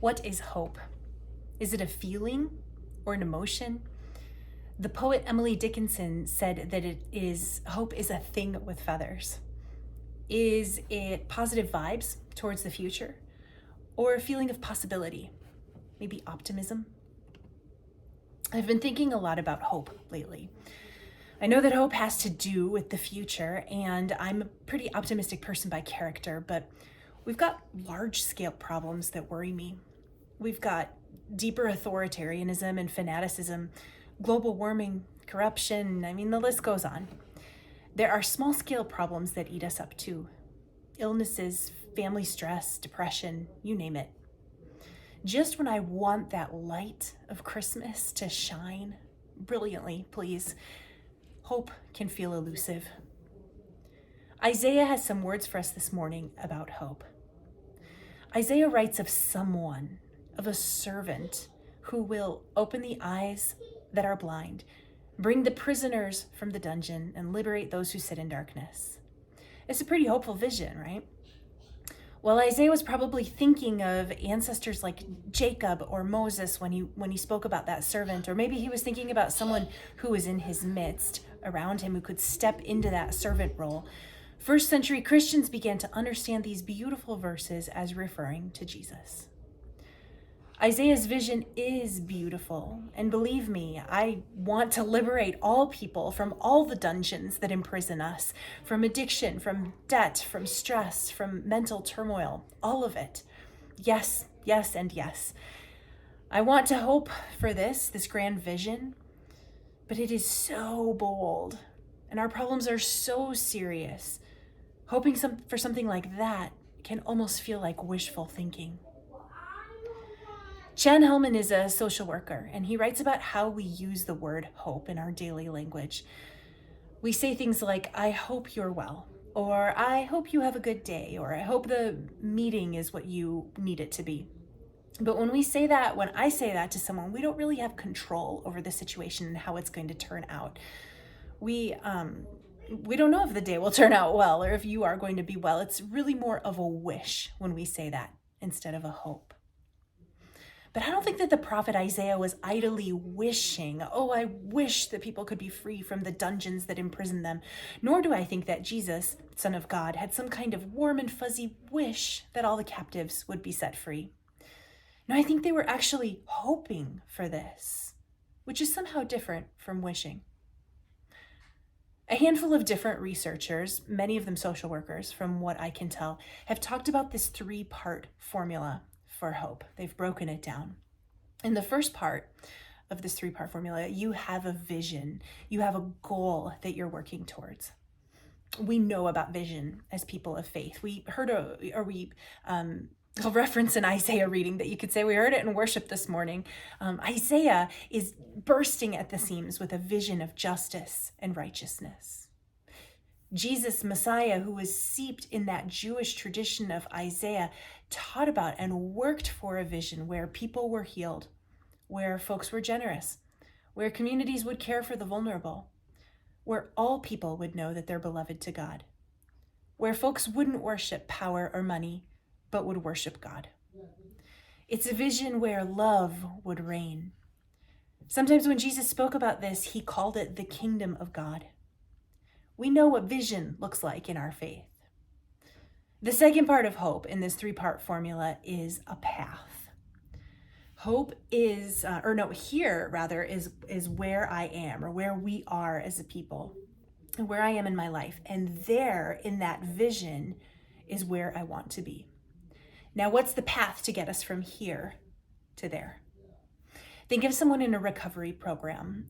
What is hope? Is it a feeling or an emotion? The poet Emily Dickinson said that hope is a thing with feathers. Is it positive vibes towards the future or a feeling of possibility? Maybe optimism? I've been thinking a lot about hope lately. I know that hope has to do with the future, and I'm a pretty optimistic person by character, but we've got large-scale problems that worry me. We've got deeper authoritarianism and fanaticism, global warming, corruption, the list goes on. There are small-scale problems that eat us up too. Illnesses, family stress, depression, you name it. Just when I want that light of Christmas to shine brilliantly, please, hope can feel elusive. Isaiah has some words for us this morning about hope. Isaiah writes of someone, of a servant who will open the eyes that are blind, bring the prisoners from the dungeon, and liberate those who sit in darkness. It's a pretty hopeful vision, right? Well, Isaiah was probably thinking of ancestors like Jacob or Moses when he spoke about that servant, or maybe he was thinking about someone who was in his midst, around him, who could step into that servant role. First century Christians began to understand these beautiful verses as referring to Jesus. Isaiah's vision is beautiful, and believe me, I want to liberate all people from all the dungeons that imprison us, from addiction, from debt, from stress, from mental turmoil, all of it. Yes, yes, and yes. I want to hope for this grand vision, but it is so bold, and our problems are so serious. Hoping for something like that can almost feel like wishful thinking. Chan Hellman is a social worker, and he writes about how we use the word hope in our daily language. We say things like, I hope you're well, or I hope you have a good day, or I hope the meeting is what you need it to be. But when I say that to someone, we don't really have control over the situation and how it's going to turn out. We don't know if the day will turn out well or if you are going to be well. It's really more of a wish when we say that instead of a hope. But I don't think that the prophet Isaiah was idly wishing, I wish that people could be free from the dungeons that imprison them. Nor do I think that Jesus, Son of God, had some kind of warm and fuzzy wish that all the captives would be set free. No, I think they were actually hoping for this, which is somehow different from wishing. A handful of different researchers, many of them social workers, from what I can tell, have talked about this 3-part formula for hope. They've broken it down. In the first part of this 3-part formula, you have a vision. You have a goal that you're working towards. We know about vision as people of faith. We heard a reference in Isaiah reading that you could say we heard it in worship this morning. Isaiah is bursting at the seams with a vision of justice and righteousness. Jesus, Messiah, who was seeped in that Jewish tradition of Isaiah, taught about and worked for a vision where people were healed, where folks were generous, where communities would care for the vulnerable, where all people would know that they're beloved to God, where folks wouldn't worship power or money, but would worship God. It's a vision where love would reign. Sometimes when Jesus spoke about this, he called it the kingdom of God. We know what vision looks like in our faith. The second part of hope in this 3-part formula is a path. Hope is, is where I am, or where we are as a people, and where I am in my life. And there, in that vision, is where I want to be. Now, what's the path to get us from here to there? Think of someone in a recovery program,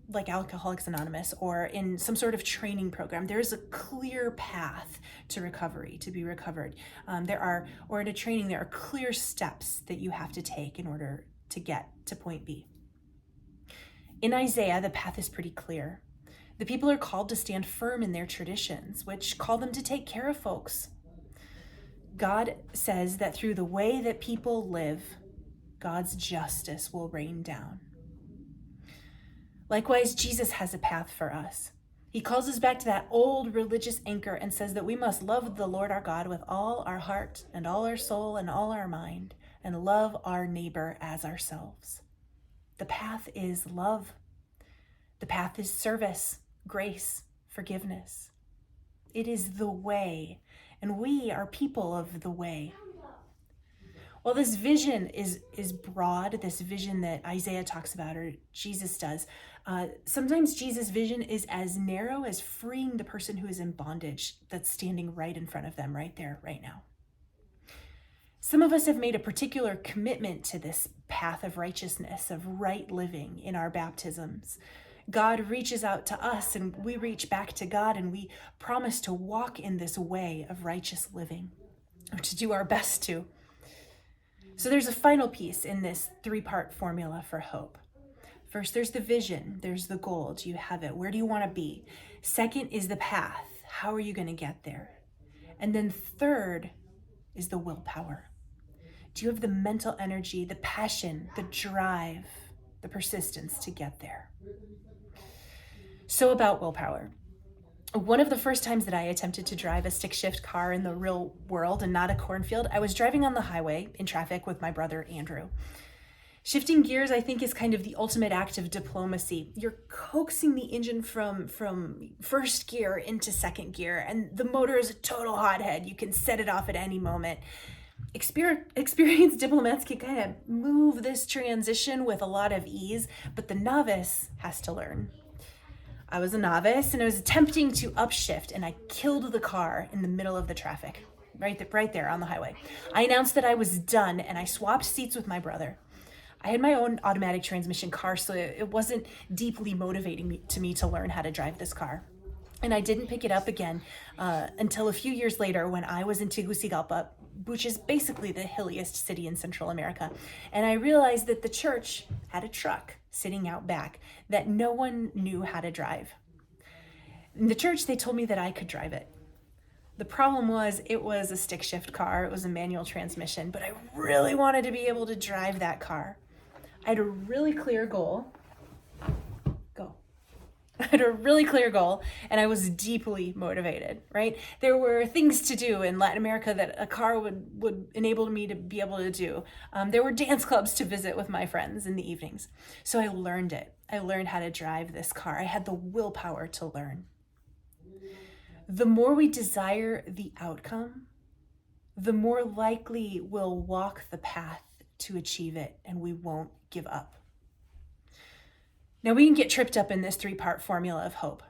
like Alcoholics Anonymous, or in some sort of training program. There's a clear path to recovery, to be recovered. In a training, there are clear steps that you have to take in order to get to point B. In Isaiah, the path is pretty clear. The people are called to stand firm in their traditions, which call them to take care of folks. God says that through the way that people live, God's justice will rain down. Likewise, Jesus has a path for us. He calls us back to that old religious anchor and says that we must love the Lord our God with all our heart and all our soul and all our mind and love our neighbor as ourselves. The path is love. The path is service, grace, forgiveness. It is the way, and we are people of the way. Well, this vision is broad, this vision that Isaiah talks about, or Jesus does. Sometimes Jesus' vision is as narrow as freeing the person who is in bondage that's standing right in front of them, right there, right now. Some of us have made a particular commitment to this path of righteousness, of right living in our baptisms. God reaches out to us and we reach back to God, and we promise to walk in this way of righteous living, or to do our best to. So there's a final piece in this 3-part formula for hope. First, there's the vision. There's the goal. Do you have it? Where do you want to be? Second is the path. How are you going to get there? And then third is the willpower. Do you have the mental energy, the passion, the drive, the persistence to get there? So about willpower. One of the first times that I attempted to drive a stick shift car in the real world and not a cornfield, I was driving on the highway in traffic with my brother, Andrew. Shifting gears, I think, is kind of the ultimate act of diplomacy. You're coaxing the engine from first gear into second gear, and the motor is a total hothead. You can set it off at any moment. Experienced diplomats can kind of move this transition with a lot of ease, but the novice has to learn. I was a novice and I was attempting to upshift, and I killed the car in the middle of the traffic, right there on the highway. I announced that I was done, and I swapped seats with my brother. I had my own automatic transmission car, so it wasn't deeply motivating to me to learn how to drive this car. And I didn't pick it up again until a few years later when I was in Tegucigalpa, which is basically the hilliest city in Central America. And I realized that the church had a truck sitting out back that no one knew how to drive. In the church, they told me that I could drive it. The problem was it was a stick shift car. It was a manual transmission, but I really wanted to be able to drive that car. I had a really clear goal. I had a really clear goal, and I was deeply motivated, right? There were things to do in Latin America that a car would enable me to be able to do. There were dance clubs to visit with my friends in the evenings. So I learned it. I learned how to drive this car. I had the willpower to learn. The more we desire the outcome, the more likely we'll walk the path to achieve it, and we won't give up. Now, we can get tripped up in this 3-part formula of hope.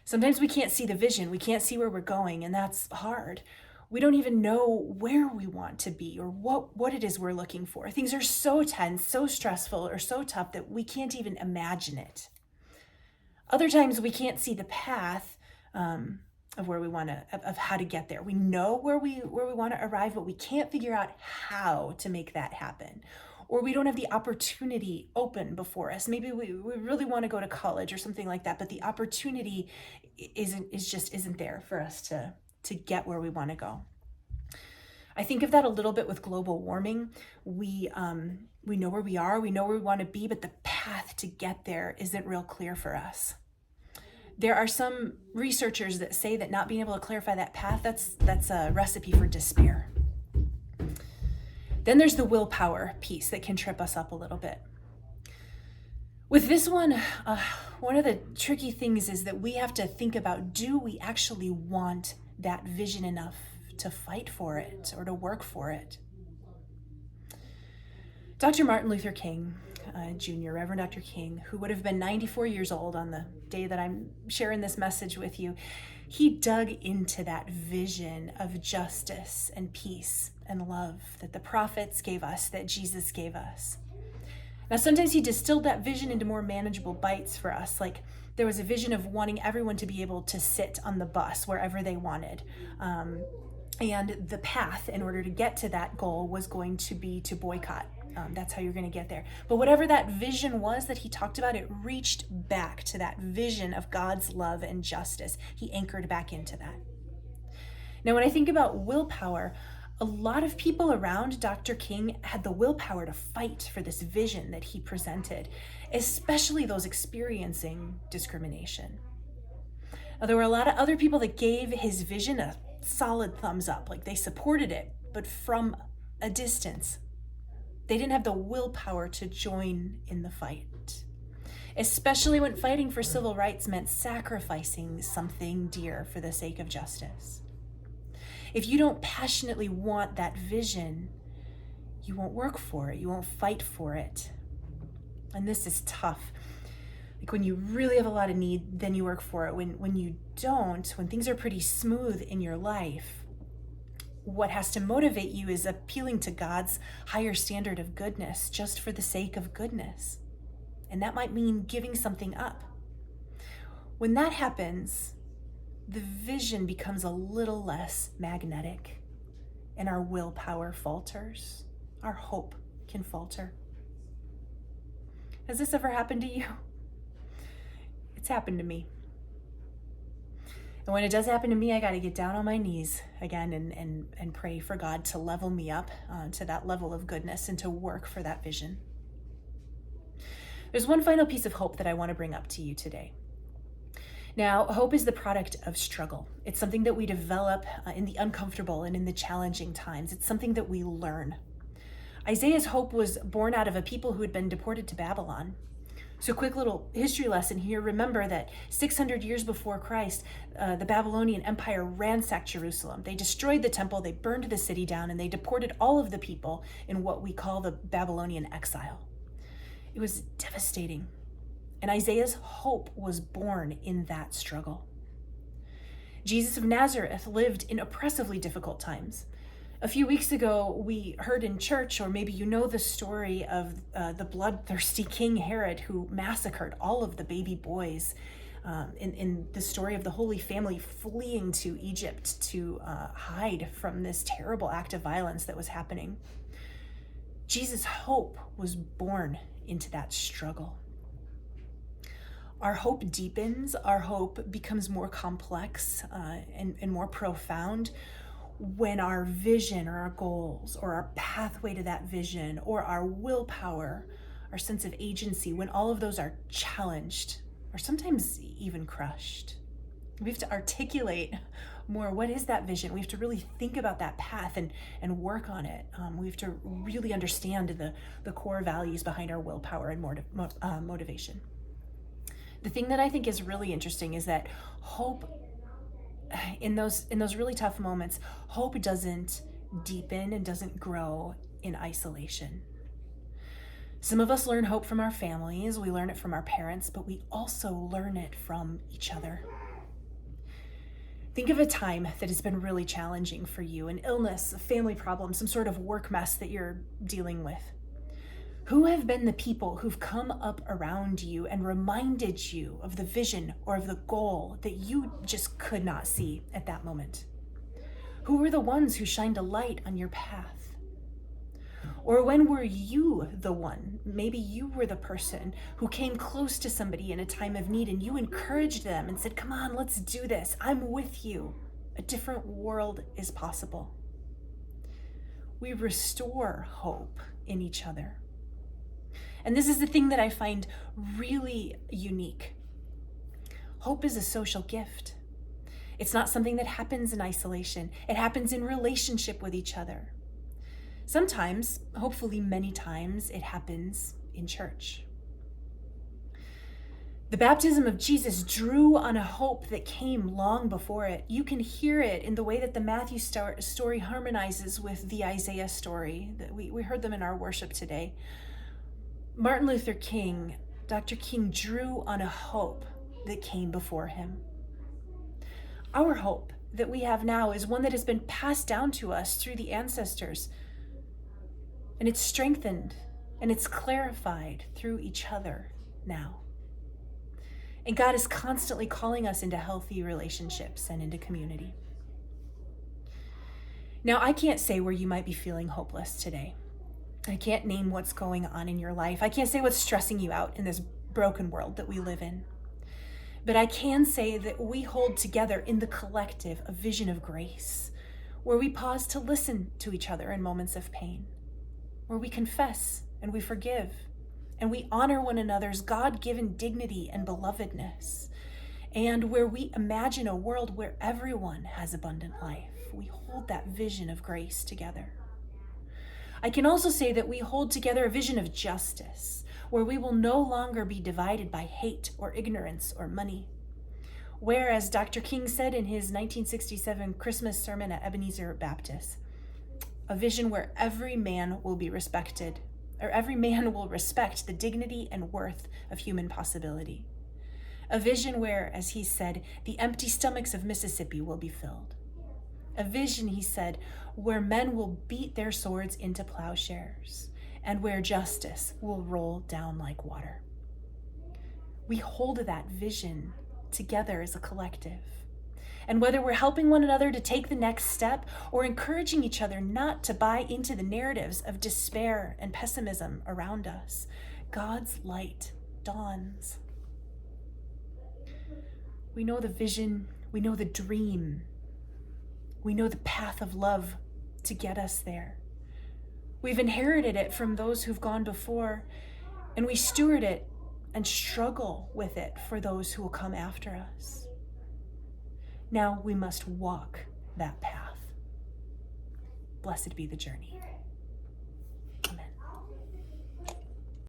Sometimes we can't see the vision. We can't see where we're going, and that's hard. We don't even know where we want to be or what it is we're looking for. Things are so tense, so stressful, or so tough that we can't even imagine it. Other times we can't see the path of where we want to, of how to get there. We know where we want to arrive, but we can't figure out how to make that happen. Or we don't have the opportunity open before us. Maybe we really want to go to college or something like that, but the opportunity isn't there for us to get where we want to go. I think of that a little bit with global warming. We know where we are, we know where we want to be, but the path to get there isn't real clear for us. There are some researchers that say that not being able to clarify that path, that's a recipe for despair. Then there's the willpower piece that can trip us up a little bit. With this one of the tricky things is that we have to think about, do we actually want that vision enough to fight for it or to work for it? Dr. Martin Luther King Jr., Reverend Dr. King, who would have been 94 years old on the day that I'm sharing this message with you, he dug into that vision of justice and peace and love that the prophets gave us, that Jesus gave us. Now, sometimes he distilled that vision into more manageable bites for us. Like there was a vision of wanting everyone to be able to sit on the bus wherever they wanted. And the path in order to get to that goal was going to be to boycott. That's how you're going to get there. But whatever that vision was that he talked about, it reached back to that vision of God's love and justice. He anchored back into that. Now, when I think about willpower, a lot of people around Dr. King had the willpower to fight for this vision that he presented, especially those experiencing discrimination. Now, there were a lot of other people that gave his vision a solid thumbs up, like they supported it, but from a distance. They didn't have the willpower to join in the fight, especially when fighting for civil rights meant sacrificing something dear for the sake of justice. If you don't passionately want that vision, you won't work for it, you won't fight for it. And this is tough. Like when you really have a lot of need, then you work for it. When you don't, when things are pretty smooth in your life, what has to motivate you is appealing to God's higher standard of goodness just for the sake of goodness. And that might mean giving something up. When that happens, the vision becomes a little less magnetic and our willpower falters. Our hope can falter. Has this ever happened to you? It's happened to me. And when it does happen to me, I got to get down on my knees again and pray for God to level me up to that level of goodness and to work for that vision. There's one final piece of hope that I want to bring up to you today. Now, hope is the product of struggle. It's something that we develop in the uncomfortable and in the challenging times. It's something that we learn. Isaiah's hope was born out of a people who had been deported to Babylon. So quick little history lesson here. Remember that 600 years before Christ, the Babylonian Empire ransacked Jerusalem. They destroyed the temple, they burned the city down, and they deported all of the people in what we call the Babylonian exile. It was devastating. And Isaiah's hope was born in that struggle. Jesus of Nazareth lived in oppressively difficult times. A few weeks ago, we heard in church, or maybe you know the story of the bloodthirsty King Herod who massacred all of the baby boys in the story of the Holy Family fleeing to Egypt to hide from this terrible act of violence that was happening. Jesus' hope was born into that struggle. Our hope deepens, our hope becomes more complex and more profound when our vision or our goals or our pathway to that vision or our willpower, our sense of agency, when all of those are challenged or sometimes even crushed. We have to articulate more, what is that vision? We have to really think about that path and work on it. We have to really understand the core values behind our willpower and motivation. The thing that I think is really interesting is that hope, in those really tough moments, hope doesn't deepen and doesn't grow in isolation. Some of us learn hope from our families, we learn it from our parents, but we also learn it from each other. Think of a time that has been really challenging for you, an illness, a family problem, some sort of work mess that you're dealing with. Who have been the people who've come up around you and reminded you of the vision or of the goal that you just could not see at that moment? Who were the ones who shined a light on your path? Or when were you the one, maybe you were the person who came close to somebody in a time of need and you encouraged them and said, come on, let's do this. I'm with you. A different world is possible. We restore hope in each other. And this is the thing that I find really unique. Hope is a social gift. It's not something that happens in isolation. It happens in relationship with each other. Sometimes, hopefully many times, it happens in church. The baptism of Jesus drew on a hope that came long before it. You can hear it in the way that the Matthew story harmonizes with the Isaiah story. We heard them in our worship today. Martin Luther King, Dr. King, drew on a hope that came before him. Our hope that we have now is one that has been passed down to us through the ancestors, and it's strengthened and it's clarified through each other now. And God is constantly calling us into healthy relationships and into community. Now, I can't say where you might be feeling hopeless today. I can't name what's going on in your life. I can't say what's stressing you out in this broken world that we live in. But I can say that we hold together in the collective a vision of grace, where we pause to listen to each other in moments of pain, where we confess and we forgive, and we honor one another's God-given dignity and belovedness, and where we imagine a world where everyone has abundant life. We hold that vision of grace together. I can also say that we hold together a vision of justice, where we will no longer be divided by hate or ignorance or money. Where, as Dr. King said in his 1967 Christmas sermon at Ebenezer Baptist, a vision where every man will be respected, or every man will respect the dignity and worth of human possibility. A vision where, as he said, the empty stomachs of Mississippi will be filled. A vision, he said, where men will beat their swords into plowshares and where justice will roll down like water. We hold that vision together as a collective. And whether we're helping one another to take the next step or encouraging each other not to buy into the narratives of despair and pessimism around us, God's light dawns. We know the vision, we know the dream, we know the path of love to get us there. We've inherited it from those who've gone before, and we steward it and struggle with it for those who will come after us. Now we must walk that path. Blessed be the journey.